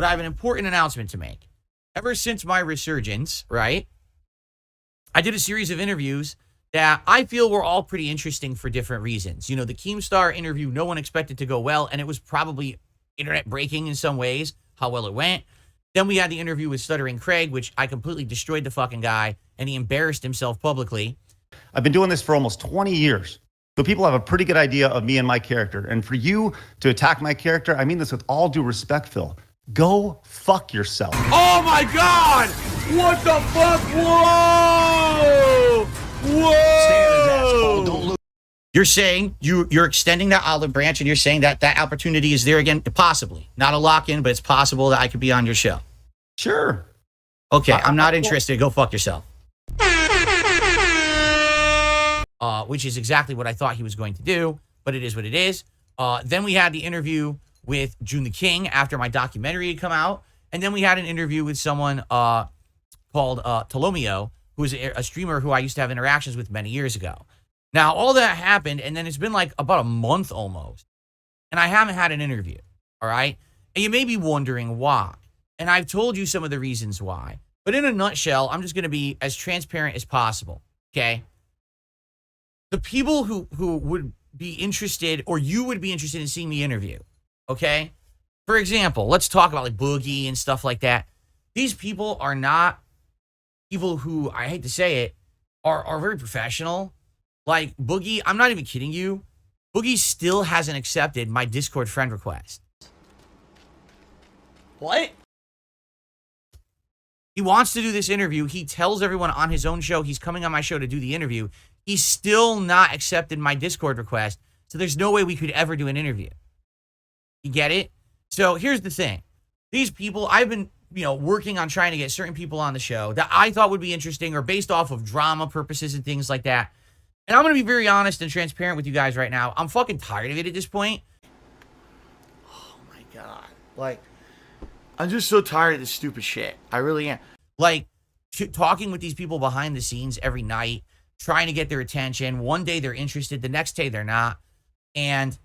but I have an important announcement to make. Ever since my resurgence, right, I did a series of interviews that I feel were all pretty interesting for different reasons. You know, the Keemstar interview, no one expected to go well, and it was probably internet breaking in some ways, how well it went. Then we had the interview with Stuttering Craig, which I completely destroyed the fucking guy, and he embarrassed himself publicly. I've been doing this for almost 20 years. So people have a pretty good idea of me and my character. And for you to attack my character, I mean this with all due respect, Phil. Go fuck yourself. Oh my God! What the fuck? Whoa! Whoa! Stay in his asshole. Don't lose. You're saying you're extending that olive branch, and you're saying that that opportunity is there again, possibly. Not a lock-in, but it's possible that I could be on your show. Sure. Okay, I'm not interested. Go fuck yourself. Which is exactly what I thought he was going to do, but it is what it is. Then we had the interview with June the King after my documentary had come out. And then we had an interview with someone called Tolomeo, who is a streamer who I used to have interactions with many years ago. Now, all that happened, and then it's been like about a month almost, and I haven't had an interview, all right? And you may be wondering why. And I've told you some of the reasons why. But in a nutshell, I'm just going to be as transparent as possible, okay? The people who would be interested, or you would be interested in seeing the interview, okay? For example, let's talk about like Boogie and stuff like that. These people are not people who, I hate to say it, are very professional. Like Boogie, I'm not even kidding you. Boogie still hasn't accepted my Discord friend request. What? He wants to do this interview. He tells everyone on his own show he's coming on my show to do the interview. He's still not accepted my Discord request, so there's no way we could ever do an interview. You get it? So here's the thing. These people, I've been, working on trying to get certain people on the show that I thought would be interesting or based off of drama purposes and things like that. And I'm going to be very honest and transparent with you guys right now. I'm fucking tired of it at this point. Oh my God. Like, I'm just so tired of this stupid shit. I really am. Like, talking with these people behind the scenes every night, trying to get their attention. One day they're interested, the next day they're not. And,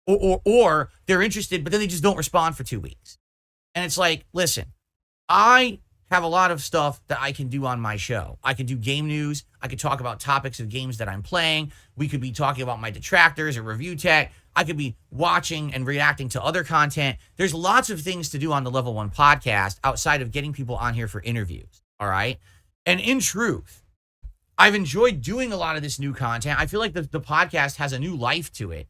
or they're interested, but then they just don't respond for 2 weeks. And it's like, listen, I have a lot of stuff that I can do on my show. I can do game news. I could talk about topics of games that I'm playing. We could be talking about my detractors or review tech. I could be watching and reacting to other content. There's lots of things to do on the Level 1 podcast outside of getting people on here for interviews, all right? And in truth, I've enjoyed doing a lot of this new content. I feel like the podcast has a new life to it.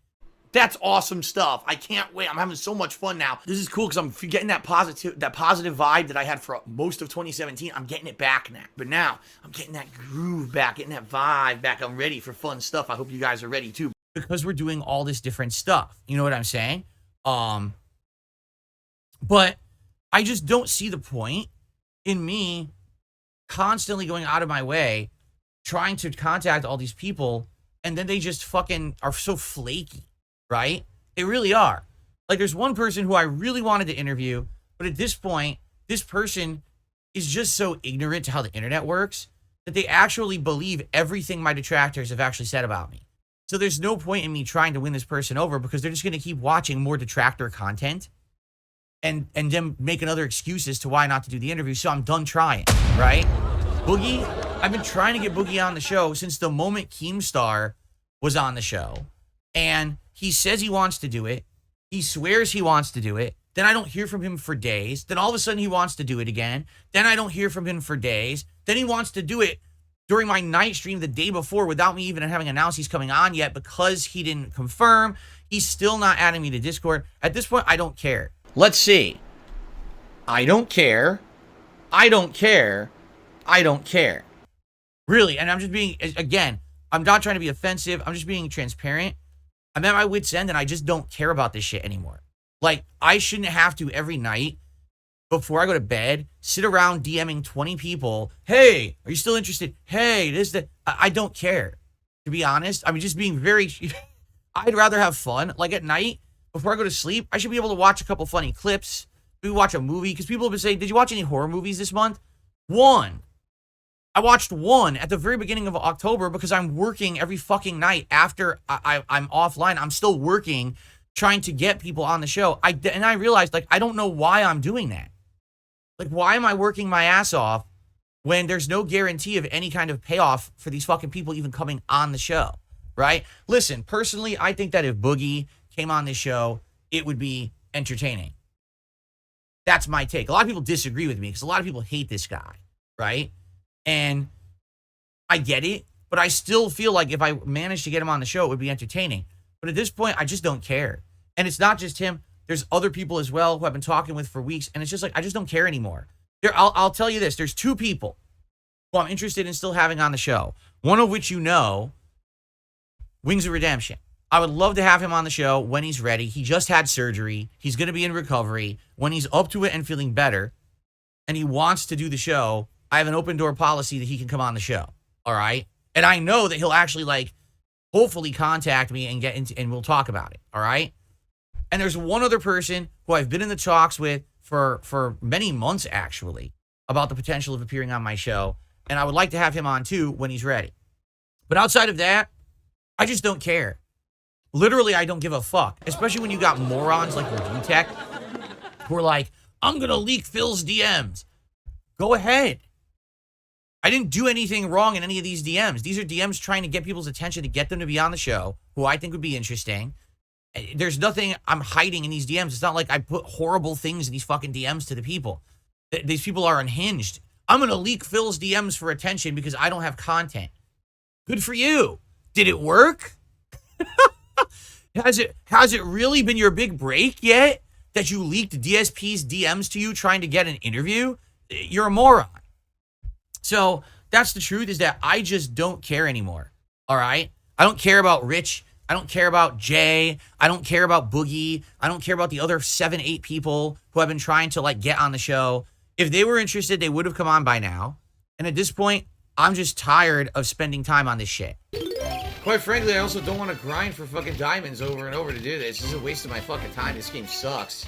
That's awesome stuff. I can't wait. I'm having so much fun now. This is cool because I'm getting that positive vibe that I had for most of 2017. I'm getting it back now. But now I'm getting that groove back, getting that vibe back. I'm ready for fun stuff. I hope you guys are ready too. Because we're doing all this different stuff. You know what I'm saying? But I just don't see the point in me constantly going out of my way trying to contact all these people, and then they just fucking are so flaky, right? They really are. Like, there's one person who I really wanted to interview, but at this point, this person is just so ignorant to how the internet works that they actually believe everything my detractors have actually said about me. So there's no point in me trying to win this person over because they're just going to keep watching more detractor content and then making other excuses to why not to do the interview. So I'm done trying, right? Boogie, I've been trying to get Boogie on the show since the moment Keemstar was on the show. And he says he wants to do it. He swears he wants to do it. Then I don't hear from him for days. Then all of a sudden he wants to do it again. Then I don't hear from him for days. Then he wants to do it during my night stream the day before without me even having announced he's coming on yet because he didn't confirm. He's still not adding me to Discord. At this point, I don't care. Let's see. I don't care. I don't care. I don't care. Really, and I'm just being, again, I'm not trying to be offensive. I'm just being transparent. I'm at my wit's end, and I just don't care about this shit anymore. Like, I shouldn't have to every night before I go to bed sit around DMing 20 people. Hey, are you still interested? Hey, this, that. I don't care, to be honest. I'm just being very, I'd rather have fun. Like, at night, before I go to sleep, I should be able to watch a couple funny clips. Maybe watch a movie, because people have been saying, did you watch any horror movies this month? One. I watched one at the very beginning of October because I'm working every fucking night after I'm offline. I'm still working, trying to get people on the show. And I realized, like, I don't know why I'm doing that. Like, why am I working my ass off when there's no guarantee of any kind of payoff for these fucking people even coming on the show, right? Listen, personally, I think that if Boogie came on this show, it would be entertaining. That's my take. A lot of people disagree with me because a lot of people hate this guy, right? And I get it, but I still feel like if I managed to get him on the show, it would be entertaining. But at this point, I just don't care. And it's not just him. There's other people as well who I've been talking with for weeks, and it's just like, I just don't care anymore. I'll tell you this. There's 2 people who I'm interested in still having on the show, one of which you know, Wings of Redemption. I would love to have him on the show when he's ready. He just had surgery. He's going to be in recovery. When he's up to it and feeling better, and he wants to do the show, I have an open door policy that he can come on the show, all right? And I know that he'll actually, like, hopefully contact me and get into, and we'll talk about it, all right? And there's one other person who I've been in the talks with for many months, actually, about the potential of appearing on my show. And I would like to have him on, too, when he's ready. But outside of that, I just don't care. Literally, I don't give a fuck. Especially when you got morons like Review Tech who are like, I'm going to leak Phil's DMs. Go ahead. I didn't do anything wrong in any of these DMs. These are DMs trying to get people's attention to get them to be on the show, who I think would be interesting. There's nothing I'm hiding in these DMs. It's not like I put horrible things in these fucking DMs to the people. These people are unhinged. I'm going to leak Phil's DMs for attention because I don't have content. Good for you. Did it work? Has it really been your big break yet that you leaked DSP's DMs to you trying to get an interview? You're a moron. So that's the truth, is that I just don't care anymore. All right? I don't care about Rich. I don't care about Jay. I don't care about Boogie. I don't care about the other 7, 8 people who have been trying to, like, get on the show. If they were interested, they would have come on by now. And at this point, I'm just tired of spending time on this shit. Quite frankly, I also don't want to grind for fucking diamonds over and over to do this. This is a waste of my fucking time. This game sucks.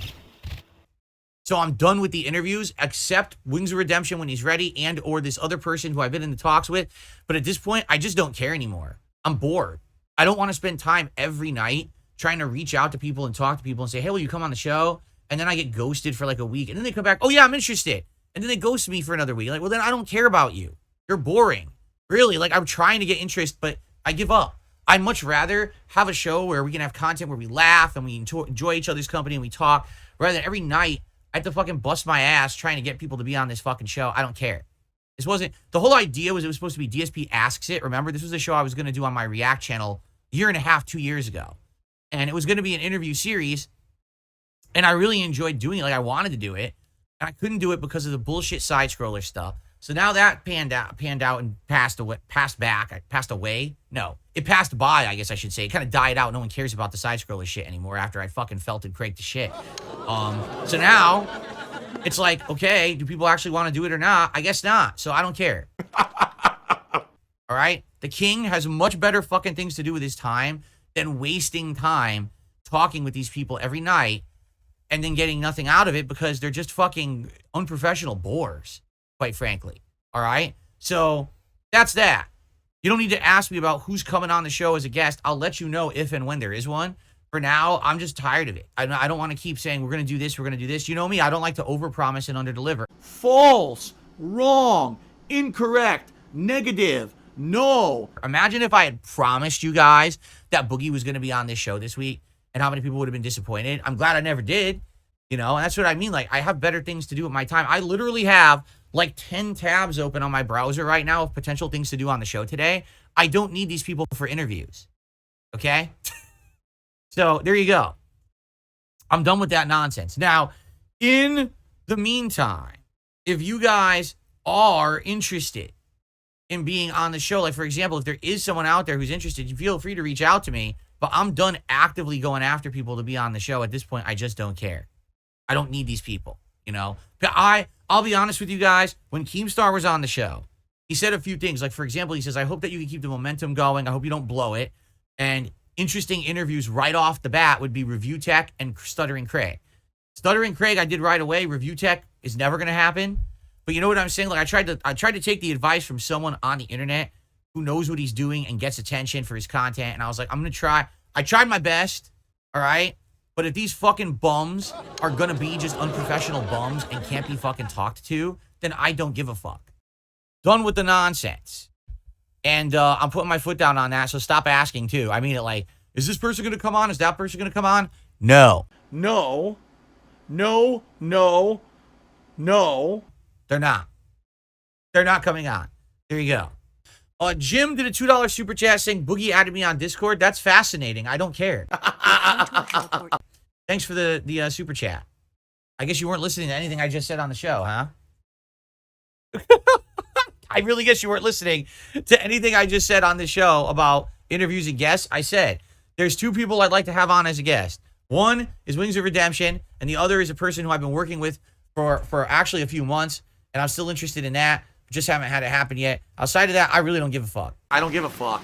So I'm done with the interviews, except Wings of Redemption when he's ready, and or this other person who I've been in the talks with. But at this point, I just don't care anymore. I'm bored. I don't want to spend time every night trying to reach out to people and talk to people and say, hey, will you come on the show? And then I get ghosted for like a week. And then they come back, oh, yeah, I'm interested. And then they ghost me for another week. Like, well, then I don't care about you. You're boring. Really, like, I'm trying to get interest, but I give up. I'd much rather have a show where we can have content where we laugh and we enjoy each other's company and we talk, rather than every night I have to fucking bust my ass trying to get people to be on this fucking show. I don't care. This wasn't, the whole idea was it was supposed to be DSP Asks It. Remember, this was a show I was going to do on my React channel a year and a half, 2 years ago. And it was going to be an interview series. And I really enjoyed doing it. Like, I wanted to do it. And I couldn't do it because of the bullshit side scroller stuff. So now that panned out and passed away. No, it passed by, I guess I should say. It kind of died out. No one cares about the side scroller shit anymore after I fucking felted Craig to shit. So now it's like, okay, do people actually want to do it or not? I guess not. So I don't care. All right? The king has much better fucking things to do with his time than wasting time talking with these people every night and then getting nothing out of it because they're just fucking unprofessional bores, quite frankly. All right? So that's that. You don't need to ask me about who's coming on the show as a guest. I'll let you know if and when there is one. For now, I'm just tired of it. I don't want to keep saying we're going to do this, we're going to do this. You know me, I don't like to overpromise and underdeliver. False, wrong, incorrect, negative, no. Imagine if I had promised you guys that Boogie was going to be on this show this week and how many people would have been disappointed. I'm glad I never did. You know, and that's what I mean. Like, I have better things to do with my time. I literally have like 10 tabs open on my browser right now of potential things to do on the show today. I don't need these people for interviews. Okay? So there you go. I'm done with that nonsense. Now, in the meantime, if you guys are interested in being on the show, like, for example, if there is someone out there who's interested, you feel free to reach out to me. But I'm done actively going after people to be on the show. At this point, I just don't care. I don't need these people, you know? But I'll be honest with you guys. When Keemstar was on the show, he said a few things. Like, for example, he says, I hope that you can keep the momentum going. I hope you don't blow it. And interesting interviews right off the bat would be Review Tech and Stuttering Craig. Stuttering Craig, I did right away. Review Tech is never going to happen. But you know what I'm saying? Like, I tried to take the advice from someone on the internet who knows what he's doing and gets attention for his content. And I was like, I'm going to try. I tried my best. All right. But if these fucking bums are gonna be just unprofessional bums and can't be fucking talked to, then I don't give a fuck. Done with the nonsense. And I'm putting my foot down on that, so stop asking too. I mean it like, is this person gonna come on? Is that person gonna come on? No. No. No. No. No. They're not. They're not coming on. There you go. Jim did a $2 super chat saying Boogie added me on Discord. That's fascinating. I don't care. Thanks for the super chat. I guess you weren't listening to anything I just said on the show, huh? I really guess you weren't listening to anything I just said on the show about interviews and guests. I said, there's two people I'd like to have on as a guest. One is Wings of Redemption, and the other is a person who I've been working with for actually a few months, and I'm still interested in that. Just haven't had it happen yet. Outside of that, I really don't give a fuck. I don't give a fuck.